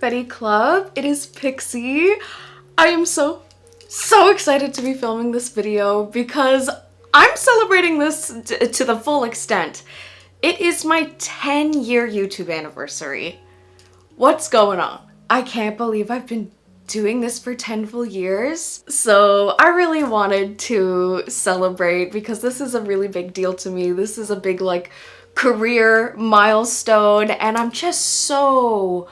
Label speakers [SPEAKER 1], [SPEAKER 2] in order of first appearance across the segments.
[SPEAKER 1] Club. It is Pixie. I am so excited to be filming this video because I'm celebrating this to the full extent. It is my 10-year YouTube anniversary. What's going on? I can't believe I've been doing this for 10 full years. So I really wanted to celebrate because this is a really big deal to me. This is a big like career milestone and I'm just so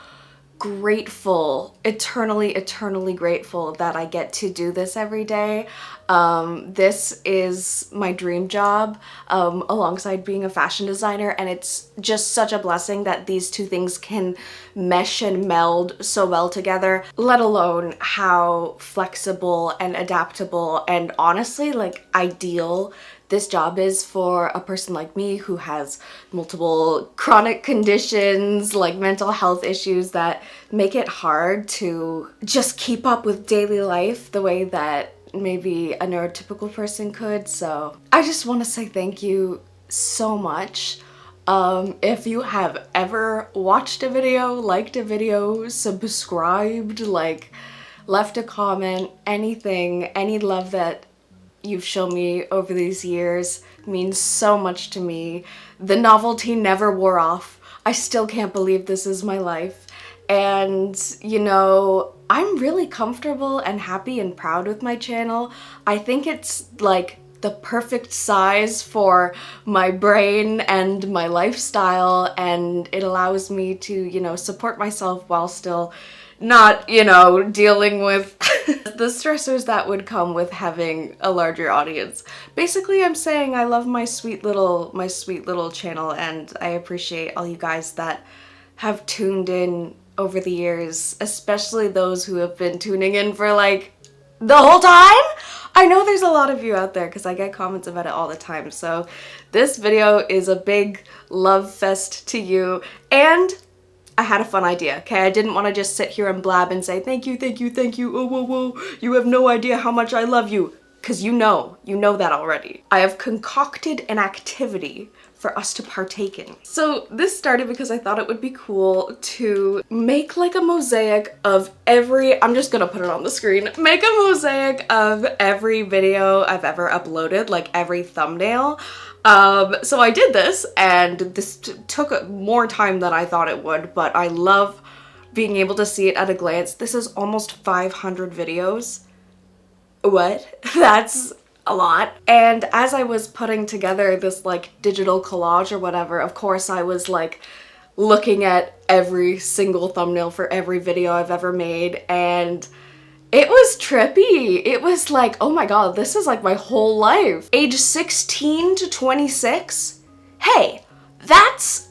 [SPEAKER 1] grateful, eternally grateful that I get to do this every day. This is my dream job alongside being a fashion designer, and it's just such a blessing that these two things can mesh and meld so well together, let alone how flexible and adaptable and honestly like ideal this job is for a person like me who has multiple chronic conditions, like mental health issues that make it hard to just keep up with daily life the way that maybe a neurotypical person could. So I just want to say thank you so much. If you have ever watched a video, liked a video, subscribed, like left a comment, anything, any love that you've shown me over these years means so much to me. The novelty never wore off. I still can't believe this is my life. And, you know, I'm really comfortable and happy and proud with my channel. I think it's like the perfect size for my brain and my lifestyle, and it allows me to, you know, support myself while still not, you know, dealing with the stressors that would come with having a larger audience. Basically, I'm saying I love my sweet little channel, and I appreciate all you guys that have tuned in over the years, especially those who have been tuning in for like the whole time. I know there's a lot of you out there because I get comments about it all the time. So this video is a big love fest to you, and I had a fun idea, okay? I didn't want to just sit here and blab and say thank you, oh, whoa, you have no idea how much I love you, because you know that already. I have concocted an activity for us to partake in. So this started because I thought it would be cool to make like a mosaic of every, I'm just gonna put it on the screen, make a mosaic of every video I've ever uploaded, like every thumbnail. So I did this, and this took more time than I thought it would, but I love being able to see it at a glance. This is almost 500 videos. What? That's a lot. And as I was putting together this like digital collage or whatever, of course I was like looking at every single thumbnail for every video I've ever made, and it was trippy. It was like, oh my god, this is like my whole life. Age 16 to 26? Hey, that's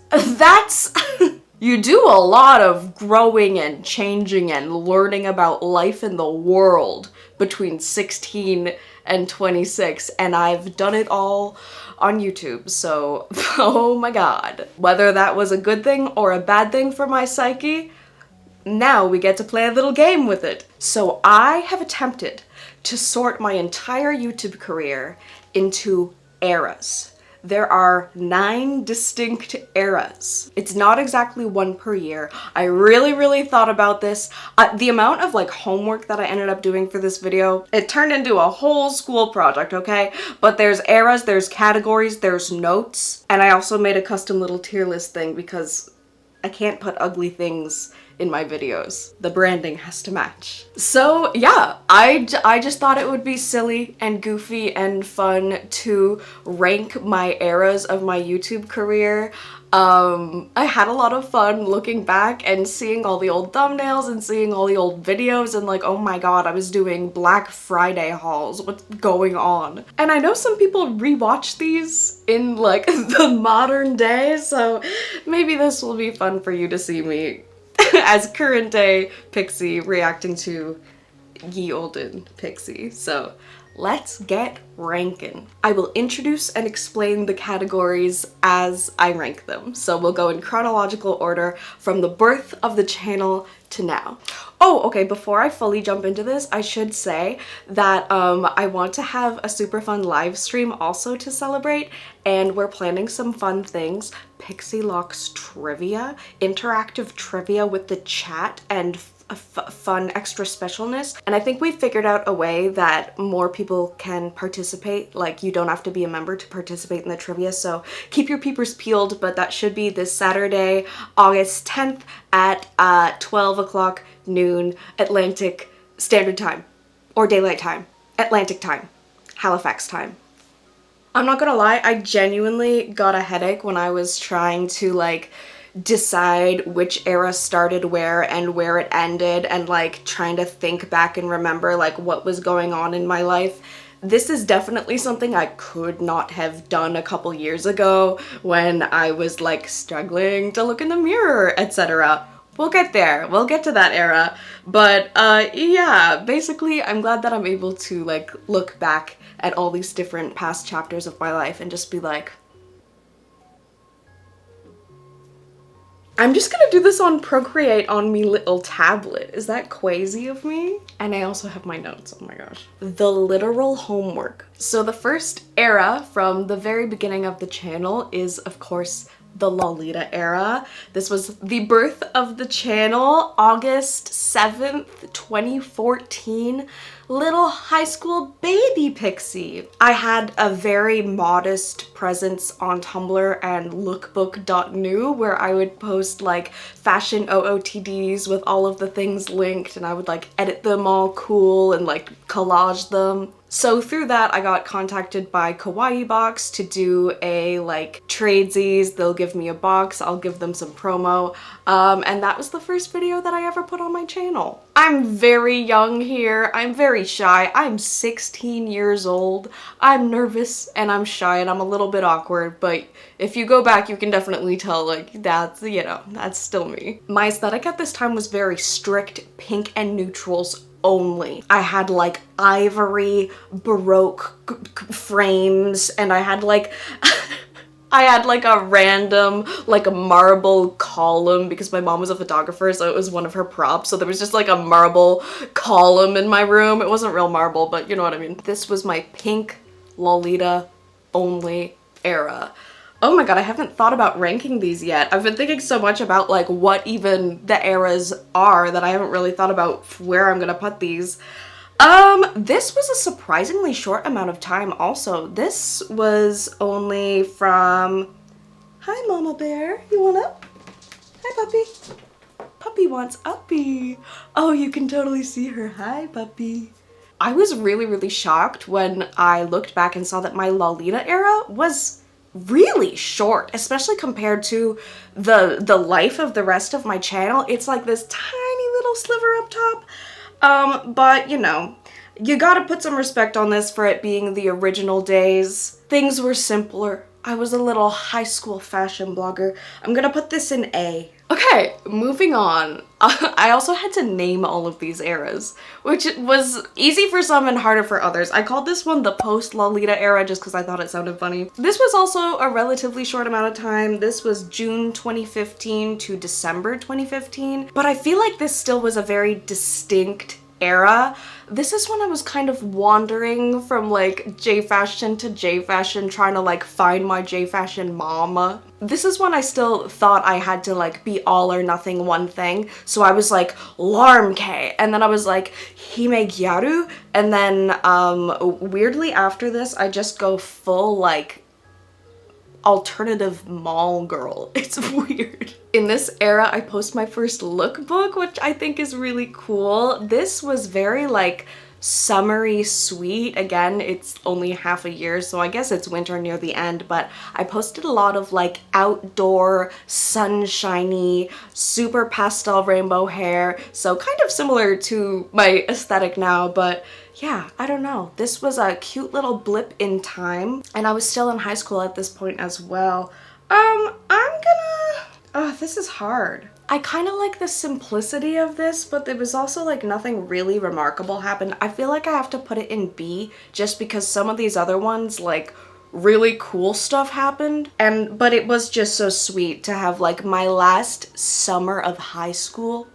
[SPEAKER 1] you do a lot of growing and changing and learning about life in the world between 16 and 26, and I've done it all on YouTube, so oh my god. Whether that was a good thing or a bad thing for my psyche, now we get to play a little game with it. So I have attempted to sort my entire YouTube career into eras. There are 9 distinct eras. It's not exactly one per year. I really thought about this. The amount of like homework that I ended up doing for this video, it turned into a whole school project, okay? But there's eras, there's categories, there's notes, and I also made a custom little tier list thing because I can't put ugly things in my videos. The branding has to match. So yeah, I just thought it would be silly and goofy and fun to rank my eras of my YouTube career. I had a lot of fun looking back and seeing all the old thumbnails and seeing all the old videos and like, oh my god, I was doing Black Friday hauls. What's going on? And I know some people rewatch these in like the modern day, so maybe this will be fun for you to see me as current day Pixie reacting to ye olden Pixie. So let's get ranking. I will introduce and explain the categories as I rank them. So we'll go in chronological order from the birth of the channel to now. Oh, okay, before I fully jump into this, I should say that I want to have a super fun live stream also to celebrate, and we're planning some fun things. Pixie Locks trivia, interactive trivia with the chat, and a fun extra specialness. And I think we figured out a way that more people can participate. Like, you don't have to be a member to participate in the trivia, so keep your peepers peeled. But that should be this Saturday, August 10th at 12 o'clock noon Atlantic Standard Time, or Daylight Time, Atlantic Time, Halifax time. I'm not gonna lie, I genuinely got a headache when I was trying to like decide which era started where and where it ended, and like trying to think back and remember like what was going on in my life. This is definitely something I could not have done a couple years ago when I was like struggling to look in the mirror, etc. We'll get there. We'll get to that era. But yeah, basically I'm glad that I'm able to like look back at all these different past chapters of my life and just be like, I'm just gonna do this on Procreate on me little tablet. Is that crazy of me? And I also have my notes, oh my gosh. The literal homework. So the first era from the very beginning of the channel is, of course, the Lolita era. This was the birth of the channel, August 7th, 2014. Little high school baby pixie. I had a very modest presence on Tumblr and lookbook.new where I would post like fashion OOTDs with all of the things linked, and I would like edit them all cool and like collage them. So through that, I got contacted by Kawaii Box to do a like tradesies. They'll give me a box, I'll give them some promo. And that was the first video that I ever put on my channel. I'm very young here. I'm very shy. I'm 16 years old. I'm nervous and I'm shy and I'm a little bit awkward, but if you go back, you can definitely tell like that's, you know, that's still me. My aesthetic at this time was very strict pink and neutrals only. I had like ivory Baroque frames, and I had like I had like a random like a marble column because my mom was a photographer, so it was one of her props. So there was just like a marble column in my room. It wasn't real marble, but you know what I mean. This was my pink Lolita only era. Oh my god, I haven't thought about ranking these yet. I've been thinking so much about like what even the eras are that I haven't really thought about where I'm gonna put these. This was a surprisingly short amount of time also. This was only from... Hi, Mama Bear. You want up? Hi, puppy. Puppy wants uppy. Oh, you can totally see her. Hi, puppy. I was really shocked when I looked back and saw that my Lolita era was really short, especially compared to the life of the rest of my channel. It's like this tiny little sliver up top. But you know, you gotta put some respect on this for it being the original days. Things were simpler. I was a little high school fashion blogger. I'm gonna put this in A. Okay, moving on. I also had to name all of these eras, which was easy for some and harder for others. I called this one the post-Lolita era just because I thought it sounded funny. This was also a relatively short amount of time. This was June 2015 to December 2015, but I feel like this still was a very distinct era. This is when I was kind of wandering from like J-fashion to J-fashion, trying to like find my J-fashion mama. This is when I still thought I had to like be all or nothing one thing. So I was like Larmke, and then I was like Hime Gyaru, and then weirdly after this I just go full like alternative mall girl. It's weird. In this era, I post my first lookbook, which I think is really cool. This was very like summery sweet. Again, it's only half a year, so I guess it's winter near the end, but I posted a lot of like outdoor, sunshiny, super pastel rainbow hair, so kind of similar to my aesthetic now, but yeah, I don't know. This was a cute little blip in time, and I was still in high school at this point as well. this is hard. I kind of like the simplicity of this, but there was also like nothing really remarkable happened. I feel like I have to put it in B just because some of these other ones, like, really cool stuff happened. But it was just so sweet to have like my last summer of high school.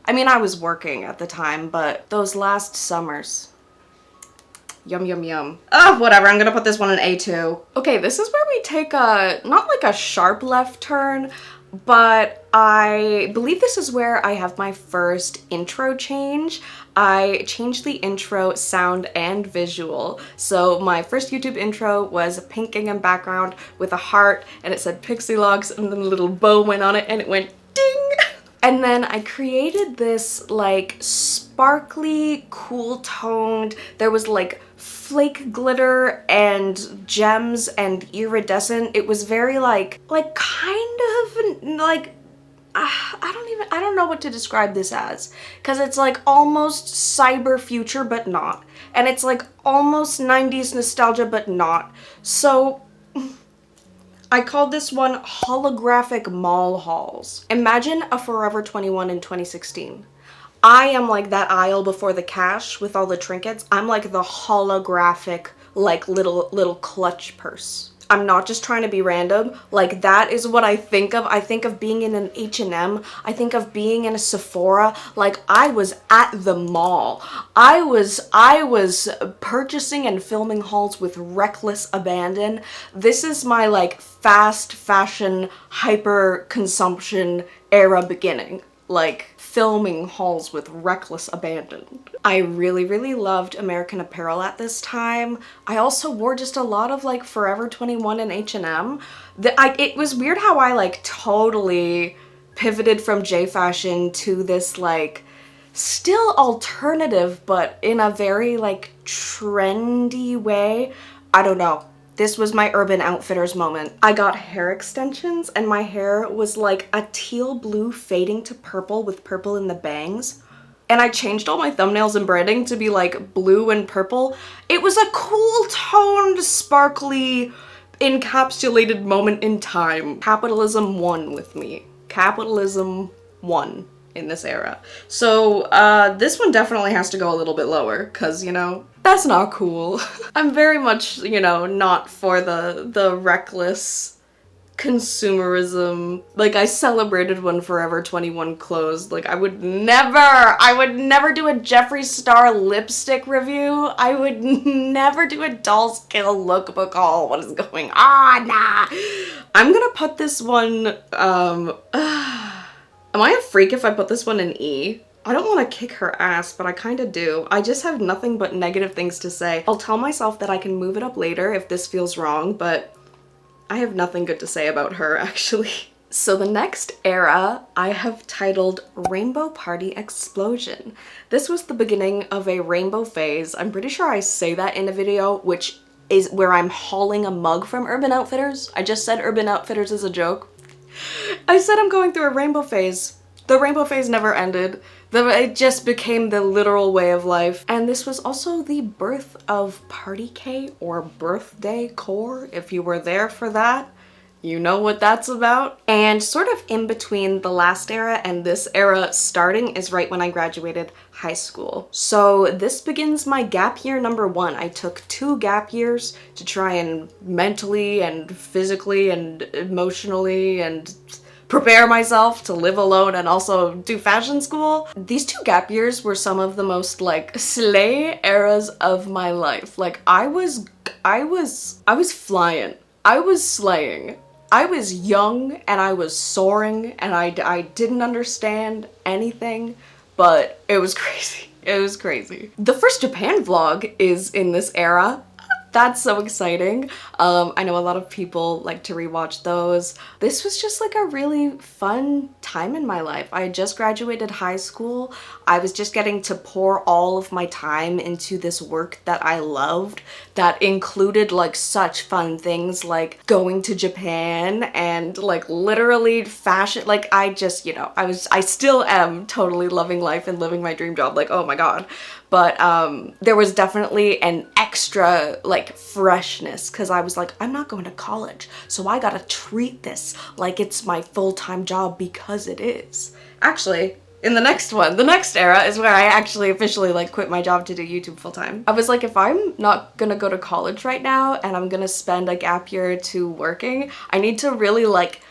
[SPEAKER 1] I mean, I was working at the time, but those last summers. Yum, yum, yum. Oh, whatever. I'm gonna put this one in A2. Okay, this is where we take a, not like a sharp left turn, but I believe this is where I have my first intro change. I changed the intro sound and visual. So my first YouTube intro was a pink gingham background with a heart, and it said Pixie Logs, and then a little bow went on it, and it went ding! And then I created this like sparkly, cool toned, there was like flake glitter and gems and iridescent. It was very like kind of like, I don't know what to describe this as, because it's like almost cyber future but not, and it's like almost 90s nostalgia but not. So I called this one Holographic Mall Hauls. Imagine a Forever 21 in 2016. I am like that aisle before the cash with all the trinkets. I'm like the holographic, like little clutch purse. I'm not just trying to be random. Like, that is what I think of. I think of being in an H&M. I think of being in a Sephora. Like, I was at the mall. I was purchasing and filming hauls with reckless abandon. This is my like fast fashion hyper consumption era beginning. Like, filming hauls with reckless abandon. I really loved American Apparel at this time. I also wore just a lot of like Forever 21 and H&M. It was weird how I like totally pivoted from J-fashion to this like still alternative but in a very like trendy way. I don't know. This was my Urban Outfitters moment. I got hair extensions and my hair was like a teal blue fading to purple with purple in the bangs. And I changed all my thumbnails and branding to be like blue and purple. It was a cool toned, sparkly, encapsulated moment in time. Capitalism won with me. Capitalism won in this era. So this one definitely has to go a little bit lower because, you know, that's not cool. I'm very much, you know, not for the reckless consumerism. Like, I celebrated when Forever 21 closed. Like, I would never do a Jeffree Star lipstick review. I would never do a Doll's Kill lookbook haul. What is going on? Nah. I'm gonna put this one, am I a freak if I put this one in E? I don't want to kick her ass, but I kind of do. I just have nothing but negative things to say. I'll tell myself that I can move it up later if this feels wrong, but I have nothing good to say about her, actually. So the next era I have titled Rainbow Party Explosion. This was the beginning of a rainbow phase. I'm pretty sure I say that in a video, which is where I'm hauling a mug from Urban Outfitters. I just said Urban Outfitters as a joke. I said I'm going through a rainbow phase. The rainbow phase never ended. It just became the literal way of life. And this was also the birth of Party K, or birthday core. If you were there for that, you know what that's about. And sort of in between the last era and this era starting is right when I graduated high school. So this begins my gap year number 1. I took 2 gap years to try and mentally and physically and emotionally and prepare myself to live alone and also do fashion school. These 2 gap years were some of the most like slay eras of my life. Like, I was flying. I was slaying. I was young and I was soaring and I didn't understand anything, but it was crazy. It was crazy. The first Japan vlog is in this era. That's so exciting. I know a lot of people like to rewatch those. This was just like a really fun time in my life. I had just graduated high school. I was just getting to pour all of my time into this work that I loved that included like such fun things like going to Japan and like literally fashion. Like, I just, you know, I still am totally loving life and living my dream job. Like, oh my god. but there was definitely an extra like freshness because I was like, I'm not going to college, so I gotta treat this like it's my full-time job because it is. Actually, in the next one, the next era is where I actually officially like quit my job to do YouTube full-time. I was like, if I'm not gonna go to college right now and I'm gonna spend a gap year or two working, I need to really like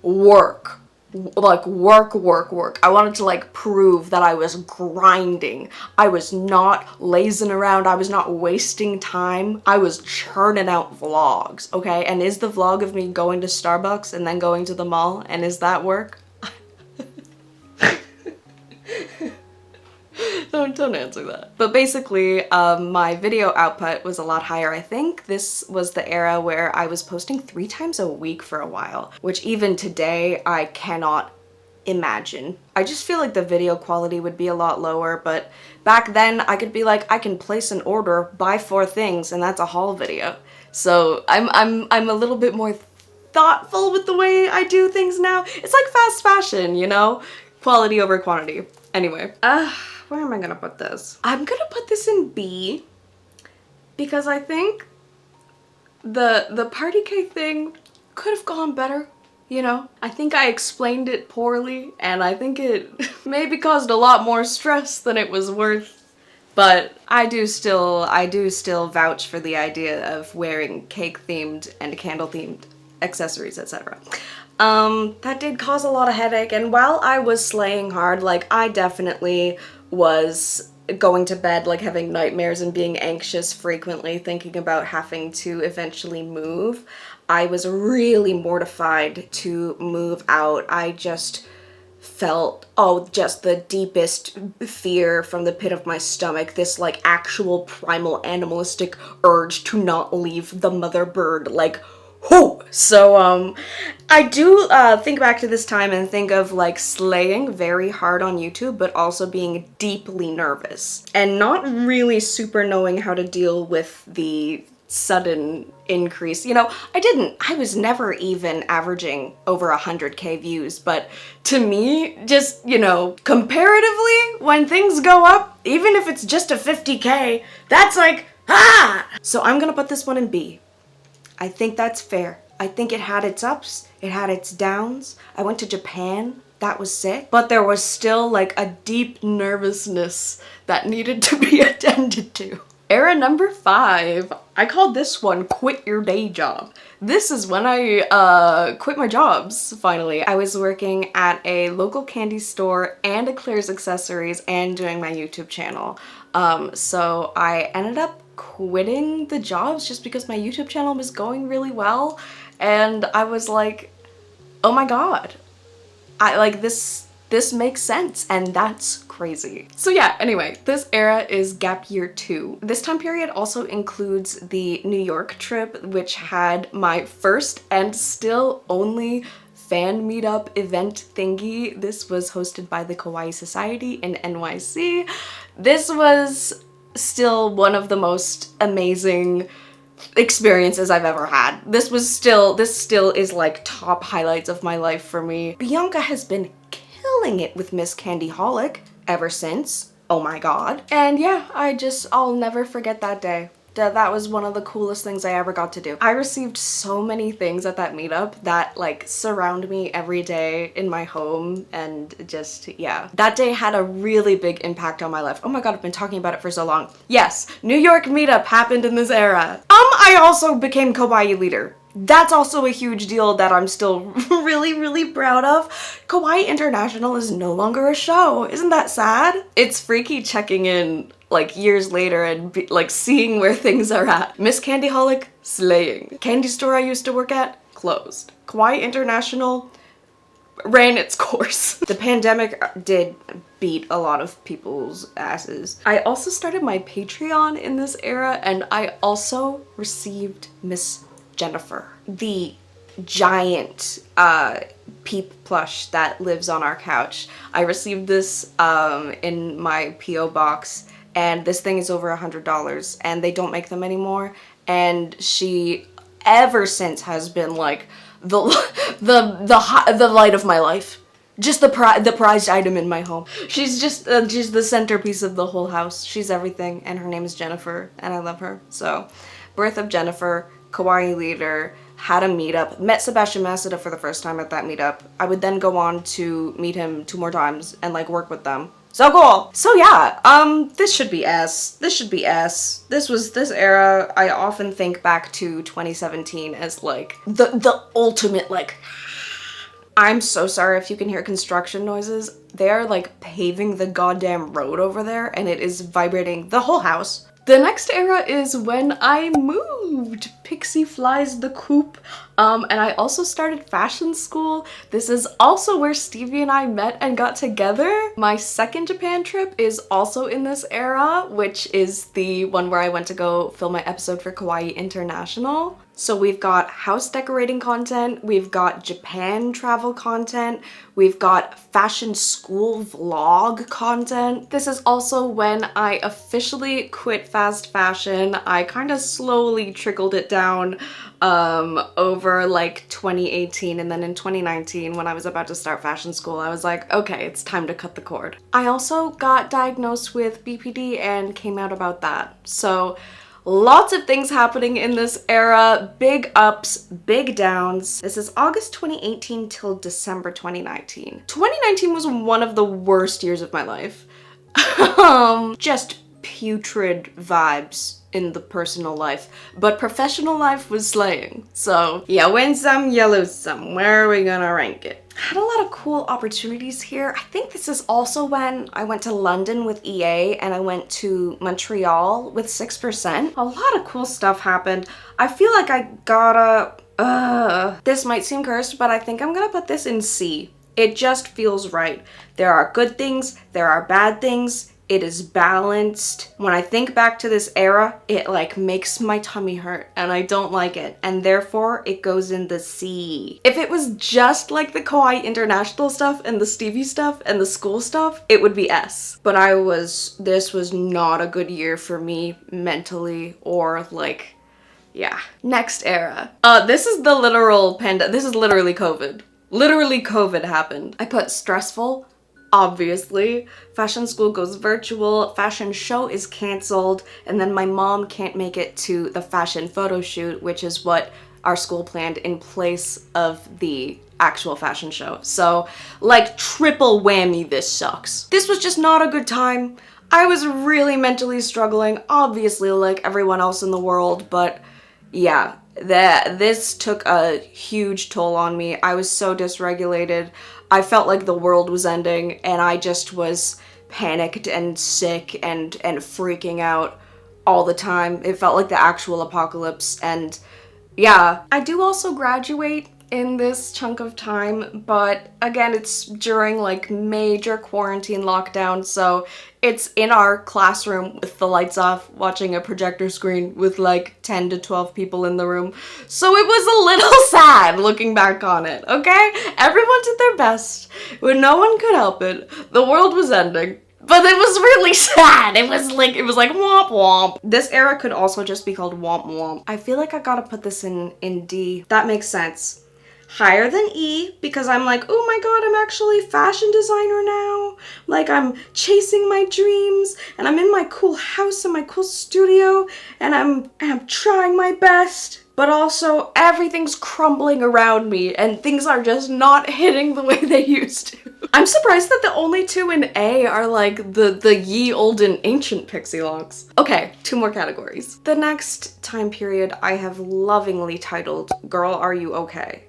[SPEAKER 1] work. Like work. I wanted to like prove that I was grinding. I was not lazing around. I was not wasting time. I was churning out vlogs, okay? And is the vlog of me going to Starbucks and then going to the mall, and is that work? Don't answer that. But basically, my video output was a lot higher. I think this was the era where I was posting 3 times a week for a while, which even today I cannot imagine. I just feel like the video quality would be a lot lower, but back then I could be like, I can place an order, buy 4 things, and that's a haul video. So I'm a little bit more thoughtful with the way I do things now. It's like fast fashion, you know? Quality over quantity. Anyway, where am I gonna put this? I'm gonna put this in B because I think the party cake thing could have gone better, you know? I think I explained it poorly and I think it maybe caused a lot more stress than it was worth. But I do still vouch for the idea of wearing cake-themed and candle-themed accessories, etc. That did cause a lot of headache, and while I was slaying hard, like, I definitely was going to bed, like, having nightmares and being anxious frequently, thinking about having to eventually move. I was really mortified to move out. I just felt, just the deepest fear from the pit of my stomach, this, like, actual primal animalistic urge to not leave the mother bird, like, whoo! So, I do think back to this time and think of like slaying very hard on YouTube, but also being deeply nervous and not really super knowing how to deal with the sudden increase. You know, I was never even averaging over 100K views, but to me, just, you know, comparatively, when things go up, even if it's just a 50K, that's like, ah! So I'm gonna put this one in B. I think that's fair. I think it had its ups, it had its downs. I went to Japan, that was sick, but there was still like a deep nervousness that needed to be attended to. Era number 5. I called this one Quit Your Day Job. This is when I quit my jobs, finally. I was working at a local candy store and a Claire's Accessories and doing my YouTube channel. So I ended up quitting the jobs just because my YouTube channel was going really well, and I was like, oh my god, this makes sense, and that's crazy. So yeah, anyway, this era is gap year 2. This time period also includes the New York trip, which had my first and still only fan meetup event thingy. This was hosted by the Kawaii Society in NYC. This was still one of the most amazing experiences I've ever had. This still is like top highlights of my life for me. Bianca has been killing it with Miss Candyholic ever since. Oh my god. And yeah, I'll never forget that day. That was one of the coolest things I ever got to do. I received so many things at that meetup that like surround me every day in my home, and just, yeah. That day had a really big impact on my life. Oh my god, I've been talking about it for so long. Yes, New York meetup happened in this era. I also became Kawaii leader. That's also a huge deal that I'm still really proud of. Kawaii International is no longer a show. Isn't that sad? It's freaky checking in like years later and like seeing where things are at. Miss Candyholic, slaying. Candy store I used to work at, closed. Kawaii International ran its course. The pandemic did beat a lot of people's asses. I also started my Patreon in this era, and I also received Miss Jennifer, the giant Peep plush that lives on our couch. I received this in my P.O. box, and this thing is over $100, and they don't make them anymore, and she ever since has been like the light of my life. Just the prized item in my home. She's just the centerpiece of the whole house. She's everything, and her name is Jennifer, and I love her. So, birth of Jennifer, Kawaii leader, had a meetup, met Sebastian Masada for the first time at that meetup. I would then go on to meet him 2 more times and like work with them. So cool. So yeah, this should be S. This should be S. This era, I often think back to 2017 as like the ultimate like, I'm so sorry if you can hear construction noises. They are like paving the goddamn road over there and it is vibrating the whole house. The next era is when I moved. Pixie flies the coop. And I also started fashion school. This is also where Stevie and I met and got together. My second Japan trip is also in this era, which is the one where I went to go film my episode for Kawaii International. So we've got house decorating content, we've got Japan travel content, we've got fashion school vlog content. This is also when I officially quit fast fashion. I kind of slowly trickled it down over like 2018, and then in 2019 when I was about to start fashion school, I was like, okay, it's time to cut the cord. I also got diagnosed with BPD and came out about that. So lots of things happening in this era, big ups, big downs. This is August 2018 till December 2019. 2019 was one of the worst years of my life. Just putrid vibes in the personal life, but professional life was slaying. So yeah, win some, you lose some. Where are we gonna rank it? I had a lot of cool opportunities here. I think this is also when I went to London with EA and I went to Montreal with 6%. A lot of cool stuff happened. I feel like I gotta, this might seem cursed, but I think I'm gonna put this in C. It just feels right. There are good things, there are bad things. It is balanced. When I think back to this era, it like makes my tummy hurt and I don't like it. And therefore it goes in the C. If it was just like the Kawaii International stuff and the Stevie stuff and the school stuff, it would be S. But this was not a good year for me mentally or like, yeah. Next era. This is the literal pandemic. This is literally COVID. Literally COVID happened. I put stressful. Obviously, fashion school goes virtual, fashion show is canceled, and then my mom can't make it to the fashion photo shoot, which is what our school planned in place of the actual fashion show. So, like, triple whammy, this sucks. This was just not a good time. I was really mentally struggling, obviously like everyone else in the world, but yeah, this took a huge toll on me. I was so dysregulated. I felt like the world was ending and I just was panicked and sick and freaking out all the time. It felt like the actual apocalypse, and yeah. I do also graduate in this chunk of time, but again, it's during like major quarantine lockdown, so it's in our classroom with the lights off, watching a projector screen with like 10 to 12 people in the room. So it was a little sad looking back on it, okay? Everyone did their best, when no one could help it. The world was ending. But it was really sad. It was like womp womp. This era could also just be called womp womp. I feel like I gotta put this in D. That makes sense. Higher than E, because I'm like, oh my god, I'm actually a fashion designer now. Like, I'm chasing my dreams, and I'm in my cool house and my cool studio, and I'm trying my best. But also, everything's crumbling around me, and things are just not hitting the way they used to. I'm surprised that the only 2 in A are like the ye olden ancient pixie locks. Okay, 2 more categories. The next time period I have lovingly titled, Girl, Are You Okay?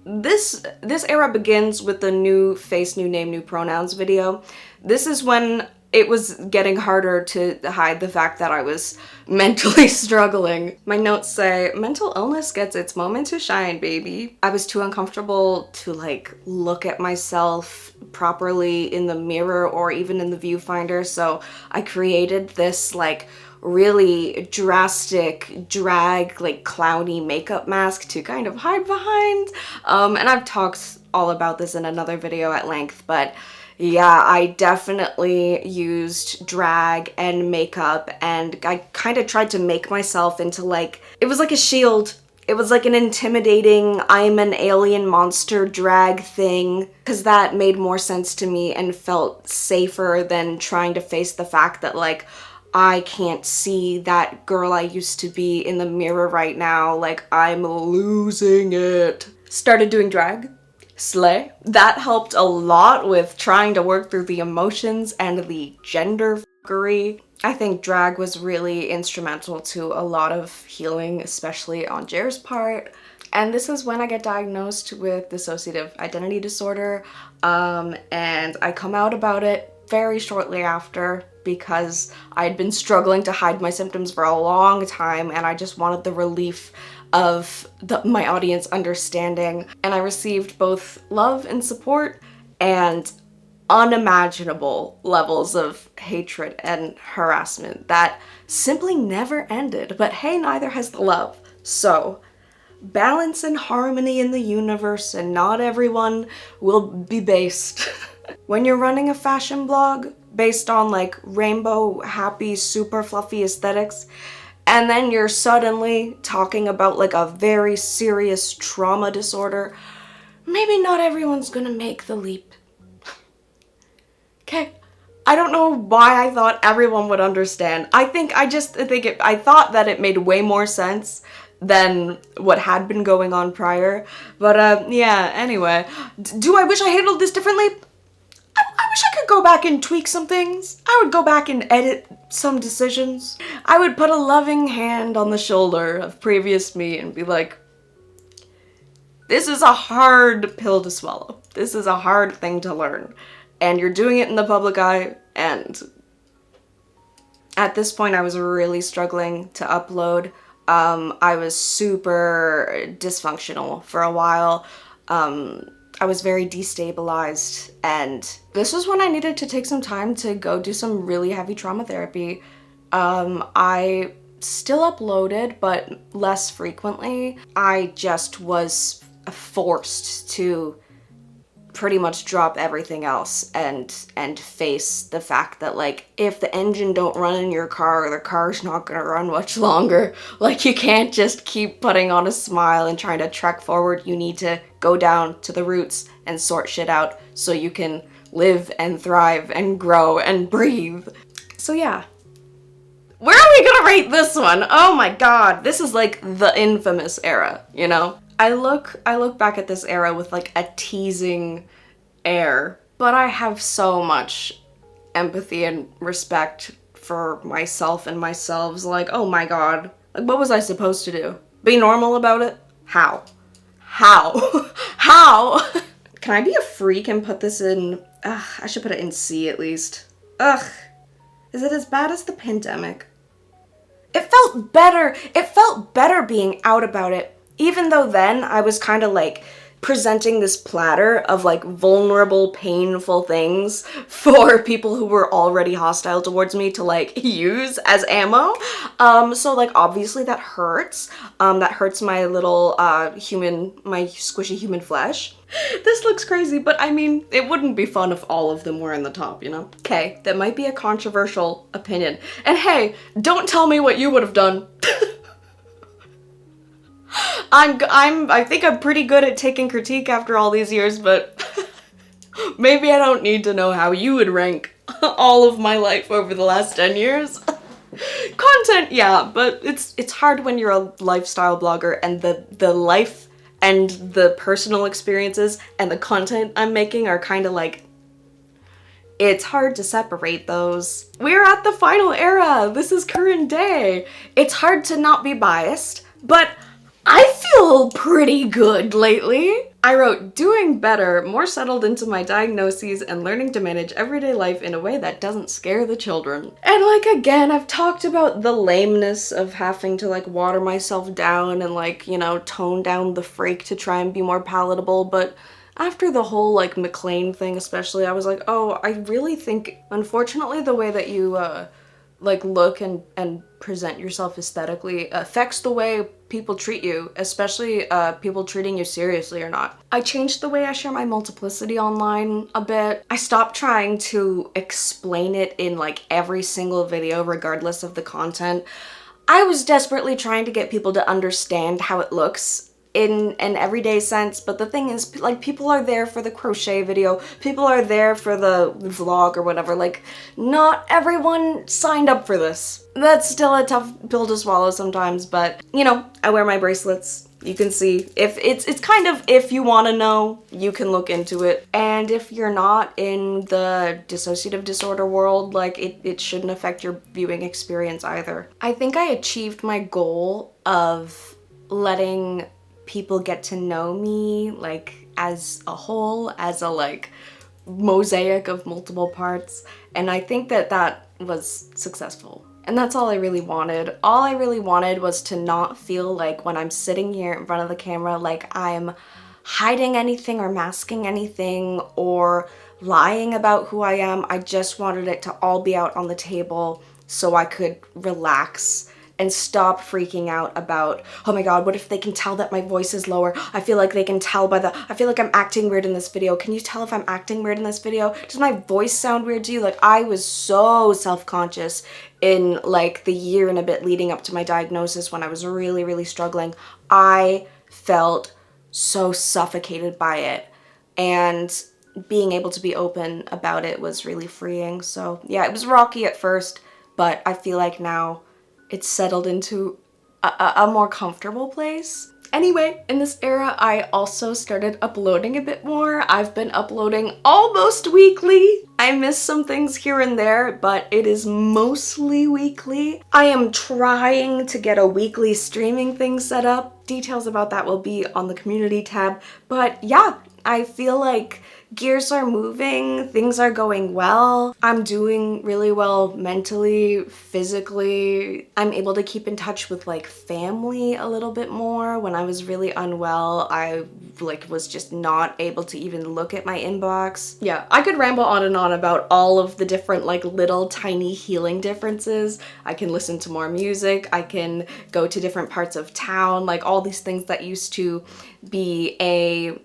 [SPEAKER 1] This era begins with the new face, new name, new pronouns video. This is when it was getting harder to hide the fact that I was mentally struggling. My notes say, mental illness gets its moment to shine, baby. I was too uncomfortable to like look at myself properly in the mirror or even in the viewfinder, so I created this like really drastic drag, like clowny makeup mask to kind of hide behind. And I've talked all about this in another video at length, but yeah, I definitely used drag and makeup, and I kind of tried to make myself into like, it was like a shield. It was like an intimidating, I'm an alien monster drag thing, because that made more sense to me and felt safer than trying to face the fact that, like, I can't see that girl I used to be in the mirror right now. Like, I'm losing it. Started doing drag. Slay. That helped a lot with trying to work through the emotions and the gender fuckery. I think drag was really instrumental to a lot of healing, especially on Jer's part. And this is when I get diagnosed with dissociative identity disorder, and I come out about it very shortly after because I'd been struggling to hide my symptoms for a long time, and I just wanted the relief of my audience understanding. And I received both love and support and unimaginable levels of hatred and harassment that simply never ended. But hey, neither has the love. So, balance and harmony in the universe, and not everyone will be based. When you're running a fashion blog based on like rainbow, happy, super fluffy aesthetics, and then you're suddenly talking about like a very serious trauma disorder, maybe not everyone's gonna make the leap. Okay, I don't know why I thought everyone would understand. I thought that it made way more sense than what had been going on prior. But yeah, anyway. Do I wish I handled this differently? I wish I could go back and tweak some things. I would go back and edit some decisions. I would put a loving hand on the shoulder of previous me and be like, this is a hard pill to swallow. This is a hard thing to learn. And you're doing it in the public eye, and at this point I was really struggling to upload. I was super dysfunctional for a while. I was very destabilized, and this was when I needed to take some time to go do some really heavy trauma therapy. I still uploaded, but less frequently. I just was forced to pretty much drop everything else and face the fact that, like, if the engine don't run in your car, the car's not gonna run much longer. Like, you can't just keep putting on a smile and trying to trek forward. You need to go down to the roots and sort shit out so you can live and thrive and grow and breathe. So yeah. Where are we gonna rate this one? Oh my god, this is like the infamous era, you know? I look back at this era with like a teasing air, but I have so much empathy and respect for myself and myselves. Like, oh my god, like, what was I supposed to do? Be normal about it? How? How? How? Can I be a freak and put this in, I should put it in C at least. Ugh, is it as bad as the pandemic? It felt better being out about it. Even though then I was kind of like presenting this platter of like vulnerable, painful things for people who were already hostile towards me to like use as ammo. So like obviously that hurts. That hurts my little my squishy human flesh. This looks crazy, but I mean, it wouldn't be fun if all of them were in the top, you know? Okay, that might be a controversial opinion. And hey, don't tell me what you would have done. I think I'm pretty good at taking critique after all these years, but maybe I don't need to know how you would rank all of my life over the last 10 years. Content, yeah, but it's hard when you're a lifestyle blogger and the life and the personal experiences and the content I'm making are kind of like, it's hard to separate those. We're at the final era. This is current day. It's hard to not be biased, but I feel pretty good lately. I wrote, doing better, more settled into my diagnoses and learning to manage everyday life in a way that doesn't scare the children. And like, again, I've talked about the lameness of having to like water myself down and like, you know, tone down the freak to try and be more palatable, but after the whole like McLean thing especially, I was like, oh, I really think, unfortunately, the way that you like look and present yourself aesthetically affects the way people treat you, especially people treating you seriously or not. I changed the way I share my multiplicity online a bit. I stopped trying to explain it in like every single video regardless of the content. I was desperately trying to get people to understand how it looks in an everyday sense, but the thing is, like, people are there for the crochet video, people are there for the vlog or whatever. Like, not everyone signed up for this. That's still a tough pill to swallow sometimes, but, you know, I wear my bracelets. You can see. If it's kind of, if you want to know, you can look into it. And if you're not in the dissociative disorder world, like, it shouldn't affect your viewing experience either. I think I achieved my goal of letting people get to know me, like, as a whole, as a, like, mosaic of multiple parts. And I think that that was successful. And that's all I really wanted. All I really wanted was to not feel like when I'm sitting here in front of the camera, like I'm hiding anything or masking anything or lying about who I am. I just wanted it to all be out on the table so I could relax and stop freaking out about, oh my god, what if they can tell that my voice is lower? I feel like they can tell by I feel like I'm acting weird in this video. Can you tell if I'm acting weird in this video? Does my voice sound weird to you? Like, I was so self-conscious in like the year and a bit leading up to my diagnosis when I was really, really struggling. I felt so suffocated by it, and being able to be open about it was really freeing. So yeah, it was rocky at first, but I feel like now it's settled into a more comfortable place. Anyway, in this era, I also started uploading a bit more. I've been uploading almost weekly. I miss some things here and there, but it is mostly weekly. I am trying to get a weekly streaming thing set up. Details about that will be on the community tab. But yeah, I feel like gears are moving, things are going well. I'm doing really well mentally, physically. I'm able to keep in touch with like family a little bit more. When I was really unwell, I like was just not able to even look at my inbox. Yeah, I could ramble on and on about all of the different like little tiny healing differences. I can listen to more music, I can go to different parts of town, like all these things that used to be a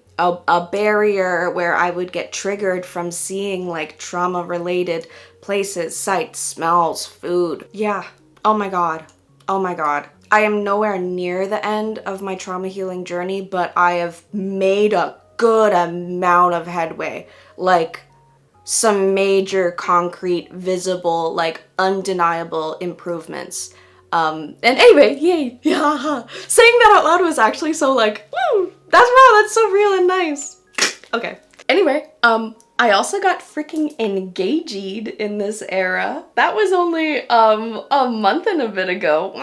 [SPEAKER 1] barrier where I would get triggered from seeing like trauma related places, sights, smells, food. Yeah. Oh my god. Oh my god. I am nowhere near the end of my trauma healing journey, but I have made a good amount of headway. Like some major concrete, visible, like undeniable improvements. And anyway, yay. Yeah. Saying that out loud was actually so like, woo! That's so real and nice. Okay. Anyway, I also got freaking engaged in this era. That was only a month and a bit ago.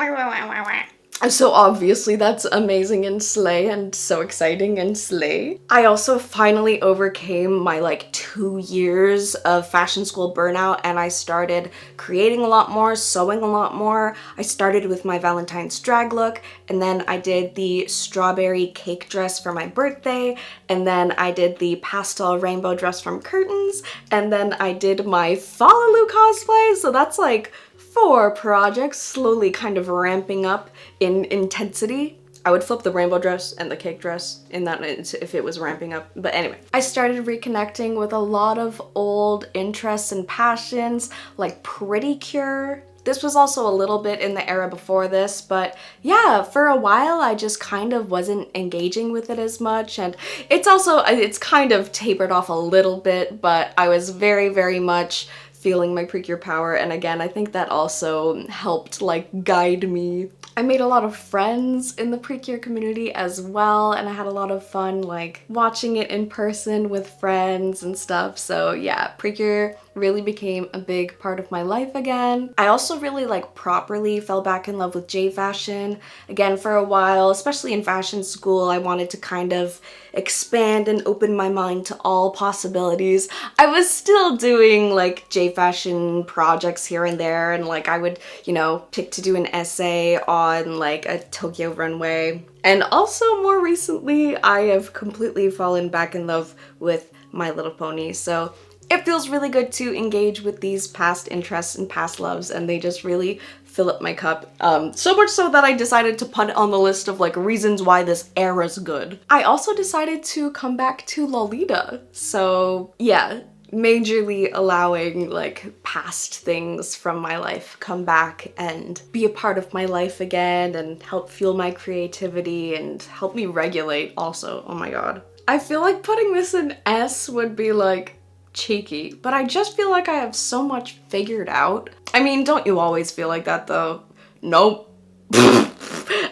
[SPEAKER 1] So obviously that's amazing and slay, and so exciting and slay. I also finally overcame my like 2 years of fashion school burnout, and I started creating a lot more, sewing a lot more. I started with my Valentine's drag look, and then I did the strawberry cake dress for my birthday, and then I did the pastel rainbow dress from Curtains, and then I did my Fallaloo cosplay. So that's like 4 projects, slowly kind of ramping up in intensity. I would flip the rainbow dress and the cake dress in that if it was ramping up. But anyway, I started reconnecting with a lot of old interests and passions, like Pretty Cure. This was also a little bit in the era before this, but yeah, for a while I just kind of wasn't engaging with it as much, and it's kind of tapered off a little bit, but I was very, very much feeling my Precure power, and again, I think that also helped like guide me. I made a lot of friends in the Precure community as well, and I had a lot of fun like watching it in person with friends and stuff. So yeah, Precure really became a big part of my life again. I also really like properly fell back in love with J fashion. Again, for a while, especially in fashion school, I wanted to kind of expand and open my mind to all possibilities. I was still doing like J fashion projects here and there, and like I would, you know, pick to do an essay on like a Tokyo runway. And also more recently, I have completely fallen back in love with My Little Pony. So it feels really good to engage with these past interests and past loves, and they just really fill up my cup. So much so that I decided to put it on the list of like reasons why this era's good. I also decided to come back to Lolita. So yeah, majorly allowing like past things from my life come back and be a part of my life again and help fuel my creativity and help me regulate also. Oh my god. I feel like putting this in S would be like cheeky, but I just feel like I have so much figured out. I mean, don't you always feel like that though? Nope.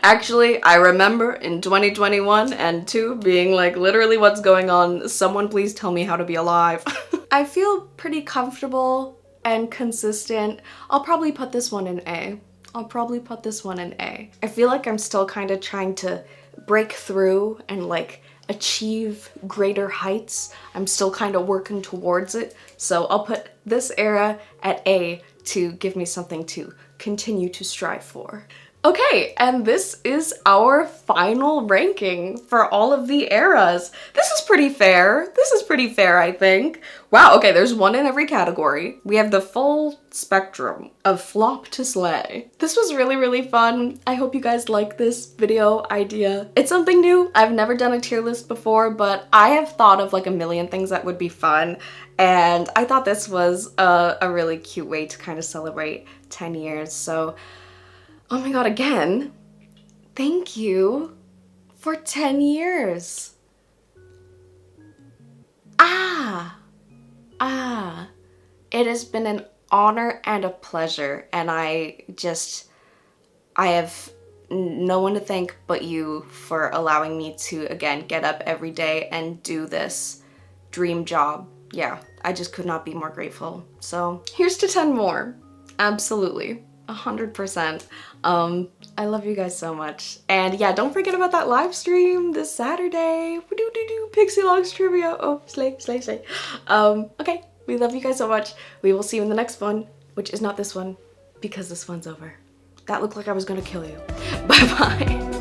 [SPEAKER 1] Actually, I remember in 2021 and 2 being like, literally, what's going on? Someone please tell me how to be alive. I feel pretty comfortable and consistent. I'll probably put this one in A. I'll probably put this one in A. I feel like I'm still kind of trying to break through and like achieve greater heights. I'm still kind of working towards it. So I'll put this era at A to give me something to continue to strive for. Okay, and this is our final ranking for all of the eras. This is pretty fair. This is pretty fair, I think. Wow, okay, there's one in every category. We have the full spectrum of flop to slay. This was really, really fun. I hope you guys like this video idea. It's something new. I've never done a tier list before, but I have thought of like a million things that would be fun. And I thought this was a really cute way to kind of celebrate 10 years. So, oh my god, again, thank you for 10 years. It has been an honor and a pleasure, and I have no one to thank but you for allowing me to, again, get up every day and do this dream job. Yeah, I just could not be more grateful. So here's to 10 more. Absolutely. 100%. I love you guys so much. And yeah, don't forget about that live stream this Saturday. Pixie Logs trivia. Oh, slay, slay, slay. Okay, we love you guys so much. We will see you in the next one, which is not this one, because this one's over. That looked like I was gonna kill you. Bye-bye.